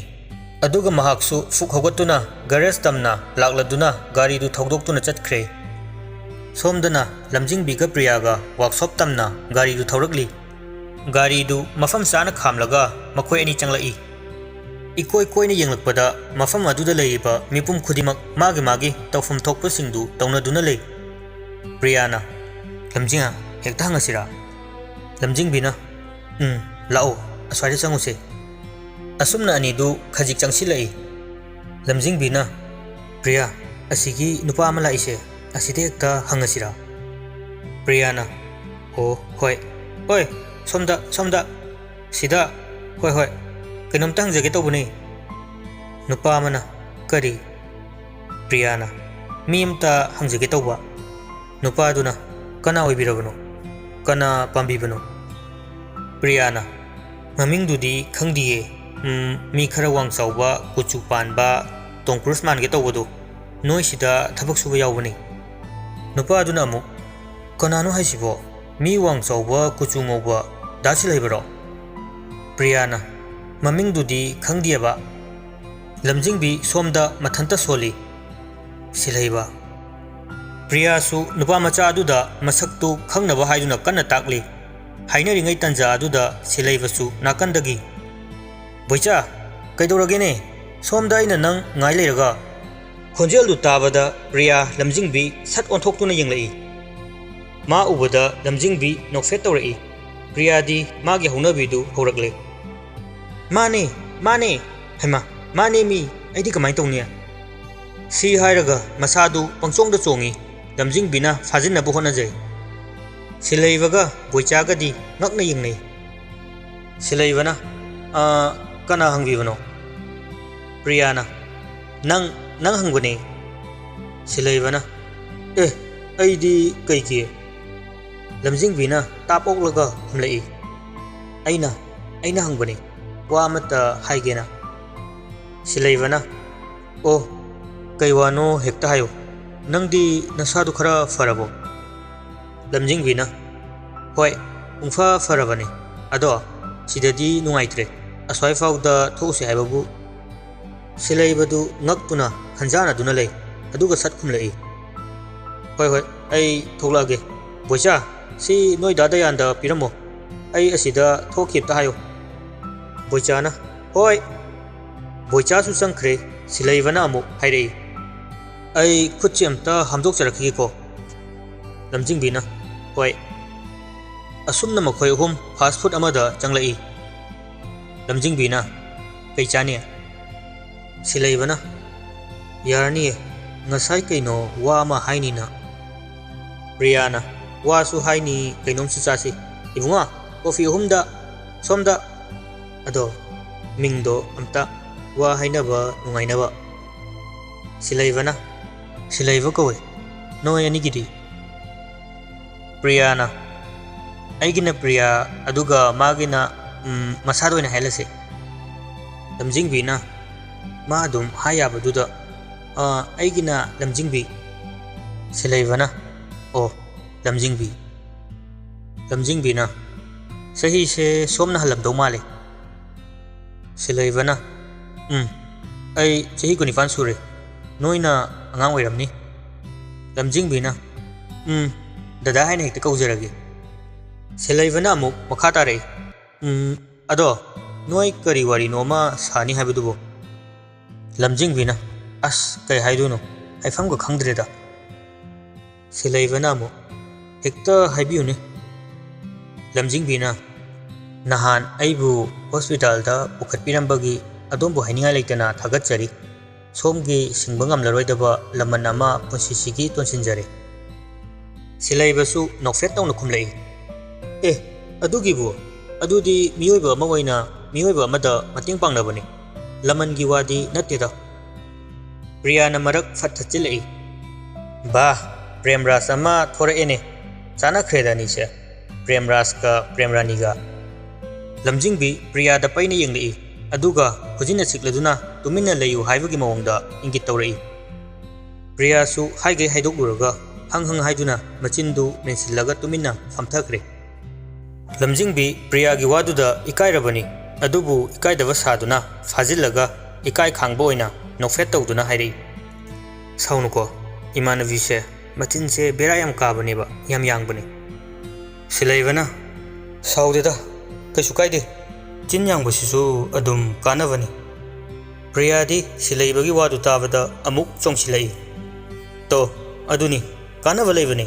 aduga mahaksu fuk hogatuna garage tamna lakladuna gari du thogdoktuna chatkre somdana lamjingbiga priyaga workshop tamna gari du thaurakli gari du mafam sana khamlaga makhoi ani changlai ikoi koina yenglakpada mafam aduda leiba mipum khudimak magi tawfum thokpa singdu tawnaduna lei priyana lamjinga hekta hangasira lamjingbina lao aswari changuse asumna ani du khajik changsilai lamjingbina priya asigi nupa ama laise aside hekta hangasira priyana ho hoi somda sida hoi Kenom tang jage to bune nupa mana kari priyana mimta hangjage to ba nupa duna kana oibirabano kana pambibano priyana maming dudi khangdiye mi khara wang chawba kuchu panba tongkrus man ge to bodo noi sida thabak suba yawbani nupa duna amu kanano haisibo mi wang chawba kuchu ngawba dasi leibaro priyana maming dudi khangdiaba lamjingbi somda mathanta soli silaiba priya su nupa macha aduda masaktu khangnaba haiduna kanna takli hainari ngai tanja aduda silaiba su nakandagi boicha kaidorage ne somda ina nang ngai leiraga khonjel du tabada priya lamjingbi sat onthokuna yenglai ma ubada lamjingbi nokfet torai priya di magi haunabi du horakle Mane hema mane mi aidi kamai tongnia si hairaga masadu pangchongda chongi lamjingbina fajinna bu hona jai silaibaga boichaga di ngakna yengnei silaibana kana hangbibano priyana nang hangbane silaibana aidi kaiki lamjingbina tapoklaga humlai aina hangbane Wamata haigena silaibana oh kaiwano hekta hayo nangdi nasadu khara farabo lamjingbina hoi ungfa farabane ado sidadi nungaitre aswai fauda those haibabu silaibadu ngakpuna khanjana duna lei aduga satkhum lei hoi ai thoklage boicha si noi dada yanda piramo ai asida thokhip ta hayo boichana hoi boicha su sangkhre silaibana amu hairei ai khutchi amta hamdok charakhi ko lamjingbina hoi asumna makhoi hum fast food amada changlai lamjingbina kaichani silaibana yarani ngasai kaino wa ma hainina priyana wa su haini kainom su chasi ibunga coffee humda somda ado mingdo amta wa hainaba nungainaba silaiba kowe no yani gidi priyana aigina priya aduga magina masado ina helase lamjingbina ma adum hayaba duda aigina lamjingbi silaibana oh lamjingbina sahi se somna halam do male silaibana ai chahi kunifan sure noina angang oiramni lamjingbina dada haina hekta kaujarage silaibana amu makha tare ado noi kari wari noma sani haibudubo lamjingbina as kai haiduno haifam ko khangdreda silaibana amu hekta haibiune lamjingbina nahan aibu hospital da pukhatpirambagi adombu haininga leitana thagatchari somgi singbangam laroidaba laman ama punsisigi tonsinjare silaibasu nokfet tawna khumlai adugibu adudi miyoiba ama oina miyoiba amada mating pangnabani lamangi wadi natteda priyana marak fatthachilai ba premras ama thoraene chana khredani se premras ka premrani ga lamjingbi priya da paina yenglei अदुगा हुजिना सिक्लदुना तुमिन्ना लेयु हाइबगी मवंगदा इंगित तौरई प्रियासु हाइगे हाइदोकलुरगा हंग हंग हाइदुना मचिंदु मेंसिल्लगा तुमिन्ना फमथखरे लमजिंगबी प्रियागी वादुदा इकाइरबनी अदुबु इकाइदबा सादुना फाजिल्लगा इकाइ खांगबा ओइना नोफेट तौदुना हाइरई साउनुको इमानवीसे मचिनसे बेरा याम काबनेबा याम यांगबने सिलैबना साउदेदा कैसु काइदे चिन यांगबसिसु अदुम कानबनी प्रियादी सिलैबगी वादु ताबदा अमुक चोंगसिलै तो अदुनी कानब लैबने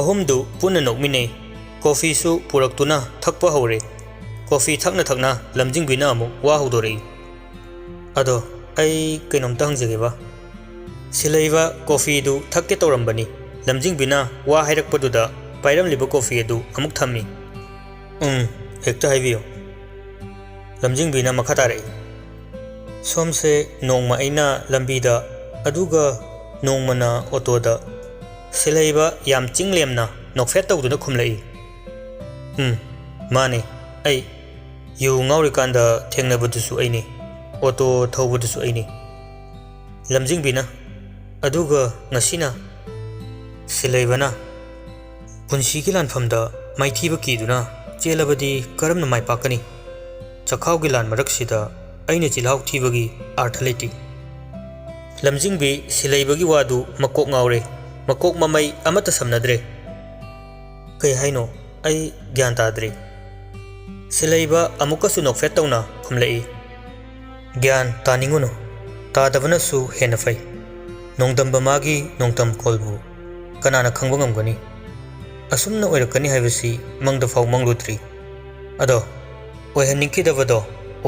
अहुमदु पुन्ना नोकमिने कॉफीसु पुरक्तुना थकपा हौरे coffee थकना थकना लमजिंगबिना अमुक वा हौदोरई अदो ऐ कैनोमता हंजगेबा सिलैबा कॉफीदु थक्के तौरंबनी लमजिंगबिना वा हाइरकपदुदा पाइरमलिबा कॉफी अदु अमुक थम्मी हेक्ता हाइबियो लमजिंगबिना मखा तारई सोमसे नोंगमा ऐना लंबीदा अदुगा नोंगमना ऑटोदा सिलैबा याम चिंगलेमना नोफेट तौदुना खुमलई माने ऐ यु ngौरिकांदा थेंगनबदुसु ऐनी ऑटो थौबदुसु ऐनी लमजिंगबिना अदुगा ngasiना सिलैबना पुंसीगी लानफमदा माइथीबा कीदुना चेलबदी करमना माइपाकनी चखावगी लान मरकसिदा ऐने चिल्हाव थीबगी अर्थ लेती लमजिंगबी सिलैबगी वादु मकोक ngौरे मकोक ममई अमत समनद्रे कई हाइनो ऐ ज्ञान ताद्रे सिलैबा अमुकसु नोफेट तौना खुमलई ज्ञान तानिंगुनो तादबनसु हेन फै नोंदम्बा मागी नोंतम कोलबु कनाना खंगबा ngमगनी असुमना ओइरकनी हाइबसी मंगदा फाव मंगलुद्री अदो ओइहनिंखिदबदो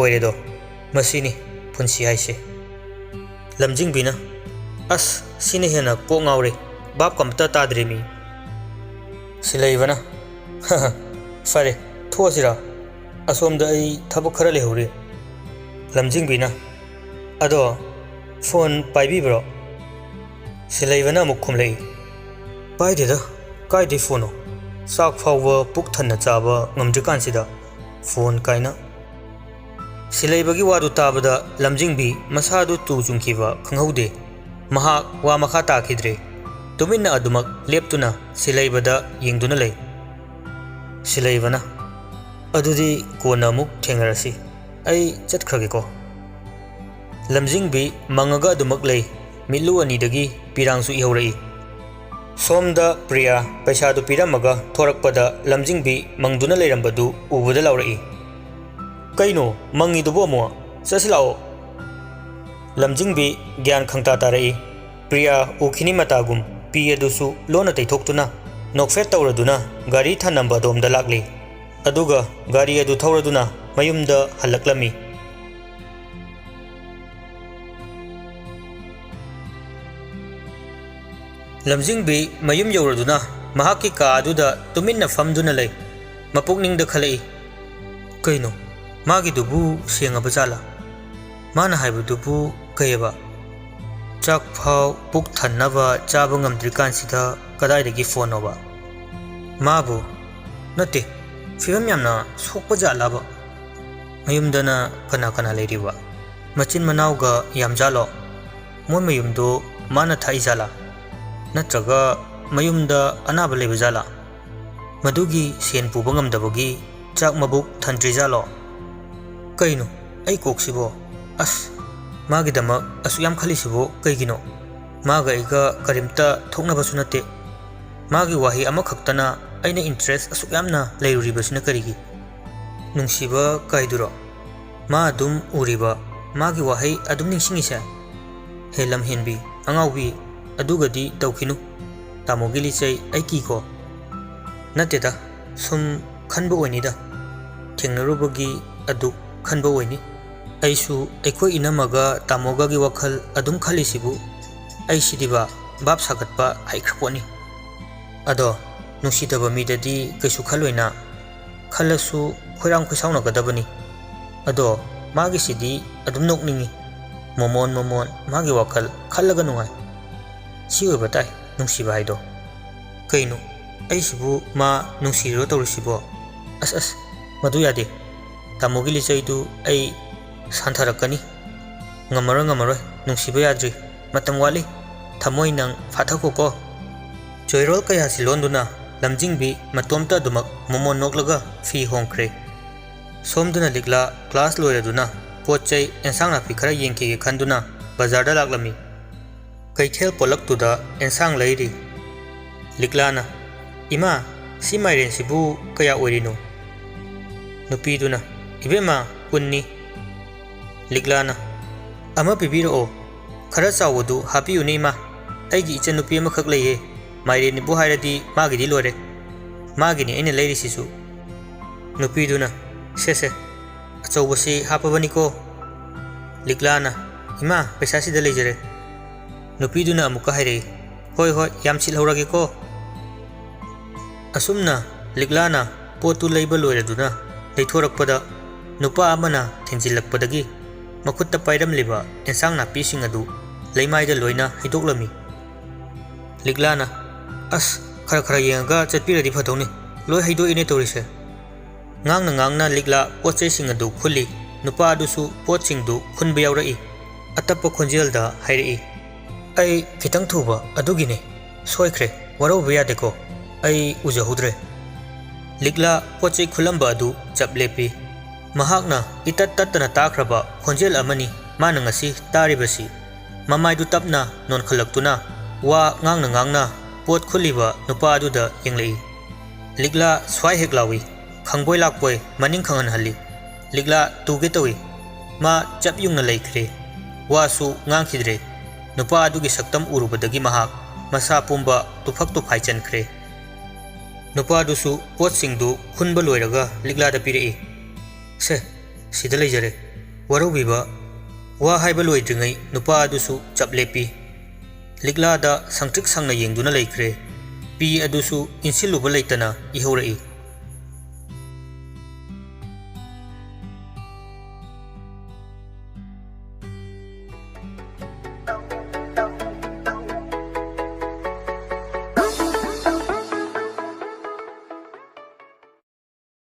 ओइरेदो मसिनी पुंसी हाइसे लमजिंगबिना अस सिने हेना को ngौरे बाप कमता ताद्रेमी सिलैबना फरे थोसिरा असोमदा ऐ थबक खरा लेहौरे लमजिंगबिना अदो फोन पाइबिब्रो सिलैबना मुख खुमलई पाइदेदा काइदे फोनो चाक फावबा पुक थन्ना चाबा ngमद्रिकानसिदा फोन काइना सिलैबगी वादु ताबदा लमजिंगबी मसादु तु चुंखिबा खंगहौदे महा वा मखा ताखिद्रे तुमिन्ना अदुमक लेप्तुना सिलैबदा येंगदुना लै सिलैबना अदुदी कोना मुक थेंगरसी ऐ चतखरगेको लमजिंगबी मंगगा अदुमक लै मिलु अनिदगी पिरांगसु इहौरई सोमदा प्रिया पैसादु पिरमगा थोरकपदा लमजिंगबी मंगदुना लैरंबदु उबुदा लाउरई कैनो मंगीदुबो मो चसिलाओ लमजिंगबी ज्ञान खंगता तारई प्रिया उखिनी मतागुम पी अदुसु लोना तैथोक्तुना नोकफेट तौरदुना गाड़ी थानंबा दोमदा लाक्ली अदुगा गाड़ी अदु थौरदुना मयुमदा हल्लक्लमी लमजिंगबी मयुम यौरदुना महाकी का अदुदा तुमिन्ना फमदुना लै मपुकनिंगदा खलई कैनो मागिदुबु सेंगबा जाला माना हाइबदुबु कयबा चाक फाव पुक थन्नबा चाबा ngमद्रिकानसिदा कदाइदगी फोन होबा माबु नते फिल्म यामना सोकपा जालाबा मयुमदना कना कना लेरिबा मचिन मनावगा याम जालो मोय मयुमदो माना थाई जाला नत्रगा मयुमदा अनाबा लेबा जाला मदुगी सेन पुबा ngमदबगी चाक मबुक थन्ट्रि जालो कैनो ऐ कोक्सिबो अस मागिदमक असु याम खलिसिबो कैगिनो मागा इगा करिमता थोकनबसु नते मागी वाही अमखक्तना ऐना इंटरेस्ट असु यामना लेरुरिबसुना करिगी नुंसिबा काइदुरो मा अदुम उरिबा मागी वाही अदुम निंसिंगिसे हेलम हेनबी अंगाउबी अदुगदी तौखिनु तामोगी लिचै ऐ कीको नतेदा सुम खनबो ओइनिदा थेंगनरुबगी अदु खनबो ओइनी ऐसु ऐखोय इनमगा तामोगागी वखल अदुम खलिसिबु ऐसिदिबा बाप सागतपा हाइख्रपोनी अदो नुसिदबा मीददी कैसु खलोइना खलसु खोराम खुसाउनगदबनी अदो मागिसिदी अदुम नोकनिंगी मोमोन मोमोन मागी वखल खलगा नुंगाय सी ओइबा ताइ नुसिबा हाइदो कैनो ऐसिबु मा नुसिरो तौरसिबो अस मदु यादे ꯇꯥꯃꯣꯒꯤ ꯂꯤꯆꯩꯗꯨ ꯑꯩ ꯁꯥꯟꯊꯔꯛꯀꯅꯤ ꯉꯝꯃꯔꯣꯏ ꯅꯨꯡꯁꯤꯕ ꯌꯥꯗ꯭ꯔꯤ ꯃꯇꯝ ꯋꯥꯠꯂꯤ ꯊꯃꯣꯏ ꯅꯪ ꯐꯥꯊꯈꯣꯀꯣ ꯆꯣꯏꯔꯣꯜ ꯀꯌꯥꯁꯤ ꯂꯣꯟꯗꯨꯅ ꯂꯝꯖꯤꯡꯕꯤ ꯃꯇꯣꯝꯇ ꯑꯗꯨꯃꯛ ꯃꯣꯃꯣꯟ ꯅꯣꯛꯂꯒ ꯐꯤ ꯍꯣꯡꯈ꯭ꯔꯦ ꯁꯣꯝꯗꯨꯅ ꯂꯤꯛꯂꯥ ꯀ꯭ꯂꯥꯁ ꯂꯣꯏꯔꯗꯨꯅ ꯄꯣꯠ ꯆꯩ ꯑꯦꯟꯁꯥꯡ ꯅꯥꯄꯤ ꯈꯔ ꯌꯦꯡꯈꯤꯒꯦ ꯈꯟꯗꯨꯅ ꯕꯖꯥꯔꯗ ꯂꯥꯛꯂꯝꯃꯤ ꯀꯩꯊꯦꯜ ꯄꯣꯠꯂꯛꯇꯨꯗ ꯑꯦꯟꯁꯥꯡ ꯂꯩꯔꯤ ꯂꯤꯛꯂꯥꯅ ꯏꯃꯥ ꯁꯤ ꯃꯥꯏꯔꯦꯟꯁꯤꯕꯨ ꯀꯌꯥ ꯑꯣꯏꯔꯤꯅꯣ ꯅꯨꯄꯤꯗꯨꯅ ꯏꯕꯦꯝꯃ ꯀꯨꯟꯅꯤ ꯂꯤꯛꯂꯥꯅ ꯑꯃ ꯄꯤꯕꯤꯔꯛꯑꯣ ꯈꯔ ꯆꯥꯎꯕꯗꯨ ꯍꯥꯞꯄꯤꯌꯨꯅꯦ ꯏꯃꯥ ꯑꯩꯒꯤ ꯏꯆꯟꯅꯨꯄꯤ ꯑꯃꯈꯛ ꯂꯩꯌꯦ ꯃꯥꯏꯔꯦꯟꯕꯨ ꯍꯥꯏꯔꯗꯤ ꯃꯥꯒꯤꯗꯤ ꯂꯣꯏꯔꯦ ꯃꯥꯒꯤꯅꯤ ꯑꯩꯅ ꯂꯩꯔꯤꯁꯤꯁꯨ ꯅꯨꯄꯤꯗꯨꯅ ꯁꯦ ꯑꯆꯧꯕꯁꯤ ꯍꯥꯞꯄꯕꯅꯤꯀꯣ ꯂꯤꯛꯂꯥꯅ ꯏꯃꯥ ꯄꯩꯁꯥꯁꯤꯗ ꯂꯩꯖꯔꯦ ꯅꯨꯄꯤꯗꯨꯅ ꯑꯃꯨꯛꯀ ꯍꯥꯏꯔꯛꯏ ꯍꯣꯏ ꯌꯥꯝ ꯁꯤꯠꯍꯧꯔꯒꯦꯀꯣ ꯑꯁꯨꯝꯅ ꯂꯤꯛꯂꯥꯅ ꯄꯣꯠꯇꯨ ꯂꯩꯕ ꯂꯣꯏꯔꯗꯨꯅ ꯂꯩꯊꯣꯔꯛꯄꯗ ꯅꯨꯄꯥ ꯑꯃꯅ ꯊꯤꯟꯖꯤꯜꯂꯛꯄꯗꯒꯤ ꯃꯈꯨꯠꯇ ꯄꯥꯏꯔꯝꯂꯤꯕ ꯑꯦꯟꯁꯥꯡ ꯅꯥꯄꯤꯁꯤꯡ ꯑꯗꯨ ꯂꯩꯃꯥꯏꯗ ꯂꯣꯏꯅ ꯍꯩꯗꯣꯛꯂꯝꯃꯤ ꯂꯤꯛꯂꯥꯅ ꯑꯁ ꯈꯔ ꯌꯦꯡꯉꯒ ꯆꯠꯄꯤꯔꯗꯤ ꯐꯗꯧꯅꯤ ꯂꯣꯏ ꯍꯩꯗꯣꯛꯏꯅꯦ ꯇꯧꯔꯤꯁꯦ ꯉꯥꯡꯅ ꯂꯤꯛꯂꯥ ꯄꯣꯠꯆꯩꯁꯤꯡ ꯑꯗꯨ ꯈꯨꯜꯂꯤ ꯅꯨꯄꯥ ꯑꯗꯨꯁꯨ ꯄꯣꯠꯁꯤꯡꯗꯨ ꯈꯨꯟꯕ ꯌꯥꯎꯔꯛꯏ ꯑꯇꯞꯄ ꯈꯣꯟꯖꯦꯜꯗ ꯍꯥꯏꯔꯛꯏ ꯑꯩ ꯈꯤꯇꯪ ꯊꯨꯕ ꯑꯗꯨꯒꯤꯅꯤ ꯁꯣꯏꯈ꯭ꯔꯦ ꯋꯥꯔꯧꯕ ꯌꯥꯗꯦꯀꯣ ꯑꯩ ꯎꯖꯍꯧꯗ꯭ꯔꯦ ꯂꯤꯛꯂꯥ ꯄꯣꯠꯆꯩ ꯈꯨꯜꯂꯝꯕ ꯑꯗꯨ ꯆꯞ ꯂꯦꯞꯄꯤ ꯃꯍꯥꯛꯅ ꯏꯇꯠ ꯇꯠꯇꯅ ꯇꯥꯈ꯭ꯔꯕ ꯈꯣꯟꯖꯦꯜ ꯑꯃꯅꯤ ꯃꯥꯅ ꯉꯁꯤ ꯇꯥꯔꯤꯕꯁꯤ ꯃꯃꯥꯏꯗꯨ ꯇꯞꯅ ꯅꯣꯟꯈꯠꯂꯛꯇꯨꯅ ꯋꯥ ꯉꯥꯡꯅ ꯄꯣꯠ ꯈꯨꯜꯂꯤꯕ ꯅꯨꯄꯥ ꯑꯗꯨꯗ ꯌꯦꯡꯂꯛꯏ ꯂꯤꯛꯂꯥ ꯁ꯭ꯋꯥꯏ ꯍꯦꯛ ꯂꯥꯎꯏ ꯈꯪꯕꯣꯏ ꯂꯥꯛꯄꯣꯏ ꯃꯅꯤꯡ ꯈꯪꯍꯟꯍꯜꯂꯤ ꯂꯤꯛꯂꯥ ꯇꯨꯒꯦ ꯇꯧꯏ ꯃꯥ ꯆꯞ ꯌꯨꯡꯅ ꯂꯩꯈ꯭ꯔꯦ ꯋꯥꯁꯨ ꯉꯥꯡꯈꯤꯗ꯭ꯔꯦ ꯅꯨꯄꯥ ꯑꯗꯨꯒꯤ ꯁꯛꯇꯝ ꯎꯔꯨꯕꯗꯒꯤ ꯃꯍꯥꯛ ꯃꯁꯥ ꯄꯨꯝꯕ ꯇꯨꯐꯛ ꯇꯨꯐꯥꯏ ꯆꯟꯈ꯭ꯔꯦ ꯅꯨꯄꯥꯗꯨꯁꯨ ꯄꯣꯠꯁꯤꯡꯗꯨ ꯈꯨꯟꯕ ꯂꯣꯏꯔꯒ ꯂꯤꯛꯂꯥꯗ ꯄꯤꯔꯛꯏ ꯁꯦ ꯁꯤꯗ ꯂꯩꯖꯔꯦ ꯋꯥꯔꯧꯕꯤꯕ ꯋꯥ ꯍꯥꯏꯕ ꯂꯣꯏꯗ꯭ꯔꯤꯉꯩ ꯅꯨꯄꯥ ꯑꯗꯨꯁꯨ ꯆꯞ ꯂꯦꯞꯄꯤ ꯂꯤꯛꯂꯥꯗ ꯁꯪꯇ꯭ꯔꯤꯛ ꯁꯪꯅ ꯌꯦꯡꯗꯨꯅ ꯂꯩꯈ꯭ꯔꯦ ꯄꯤ ꯑꯗꯨꯁꯨ ꯏꯟꯁꯤꯜꯂꯨꯕ ꯂꯩꯇꯅ ꯏꯍꯧꯔꯛꯏ